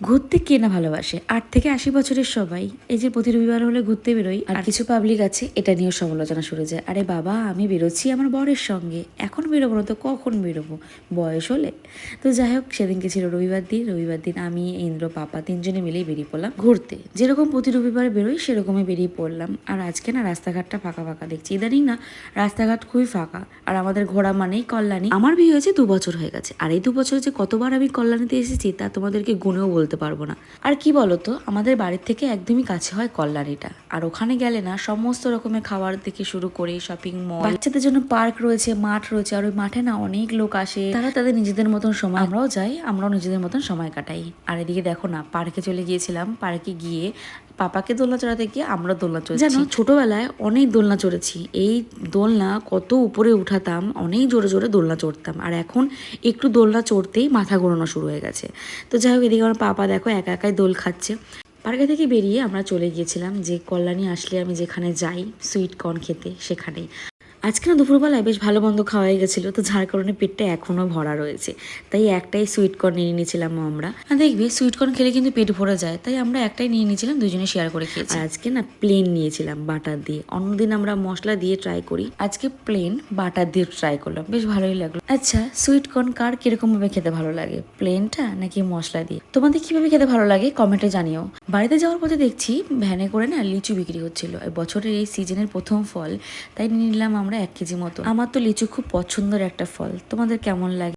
ঘুরতে কে না ভালোবাসে? ৮ থেকে ৮০ বছরের সবাই এই যে প্রতি রবিবার হলে ঘুরতে বেরোই, আর কিছু পাবলিক আছে এটা নিয়েও সমালোচনা শুরু যায়, আরে বাবা আমি বেরোচ্ছি আমার বরের সঙ্গে, এখন বেরোবো না তো কখন বেরোবো, বয়স হলে? তো যাই হোক, সেদিনকে ছিল রবিবার দিন আমি, ইন্দ্র, পাপা তিনজনে মিলেই বেরিয়ে পড়লাম ঘুরতে। যেরকম প্রতি রবিবার বেরোই সেরকমই বেরিয়ে পড়লাম। আর আজকে না রাস্তাঘাটটা ফাঁকা ফাঁকা দেখছি, ইদানিং না রাস্তাঘাট খুবই ফাঁকা। আর আমাদের ঘোরা মানেই কল্যাণী। আমার বিয়ে হয়েছে 2 বছর হয়ে গেছে, আর এই 2 বছরে যে কতবার আমি কল্যাণীতে এসেছি তা তোমাদেরকে গুনেও বলতে পারবো না। আর কি বলতো, আমাদের বাড়ির থেকে একদমই কাছে হয় কল্যাণীটা, আর ওখানে গেলে না সমস্ত রকমের খাবার থেকে শুরু করে শপিং মল, বাচ্চাদের জন্য পার্ক রয়েছে, মাঠ রয়েছে। আর ওই মাঠে না অনেক লোক আসে, তারা তাদের নিজেদের মতন সময়, আমরাও যাই, আমরাও নিজেদের মতন সময় কাটাই। আর এদিকে দেখো না, পার্কে চলে গিয়েছিলাম। পার্কে গিয়ে পাপাকে দোলনা চড়াতে গিয়ে আমরা দোলনা চড়ছি। জানো, ছোটবেলায় অনেক দোলনা চড়েছি। এই দোলনা কত উপরে উঠাতাম, অনেক জোরে জোরে দোলনা চড়তাম। আর এখন একটু দোলনা চড়তেই মাথা ঘোরানো শুরু হয়ে গেছে। তো যাই হোক, এদিকে আমার পাপা দেখো একা একাই দোল খাচ্ছে। পার্কে থেকে বেরিয়ে আমরা চলে গিয়েছিলাম যে কল্যাণী আসলে আমি যেখানে যাই সুইট কর্ন খেতে, সেখানেই। আজকে না দুপুরবেলায় বেশ ভালো মন্দ খাওয়া হয়ে গেছিলো, তো যার কারণে পেটটা এখনও ভরা রয়েছে। তাই একটাই সুইট কর্ন নিয়ে নিয়েছিলাম আমরা। আর দেখবে সুইট কর্ন খেলে কিন্তু পেট ভরে যায়, তাই আমরা একটাই নিয়ে নিয়েছিলাম, দুজনে শেয়ার করে খেয়েছি। আর আজকে না প্লেন নিয়েছিলাম বাটার দিয়ে। অন্যদিন আমরা মশলা দিয়ে ট্রাই করি, আজকে প্লেন বাটার দিয়ে ট্রাই করলাম, বেশ ভালোই লাগলো। আচ্ছা, সুইট কর্ন কার কিরকম ভাবে খেতে ভালো লাগে, প্লেনটা নাকি মশলা দিয়ে? তোমাদের কিভাবে খেতে ভালো লাগে কমেন্টে জানিও। বাড়িতে যাওয়ার পথে দেখছি ভ্যানে করে না লিচু বিক্রি হচ্ছিল, বছরের এই সিজনের প্রথম ফল, তাই নিয়ে নিলাম আমরা 1 কেজি মতো। আমার তো লিচু খুব পছন্দের একটা ফল, তোমাদের কেমন লাগে?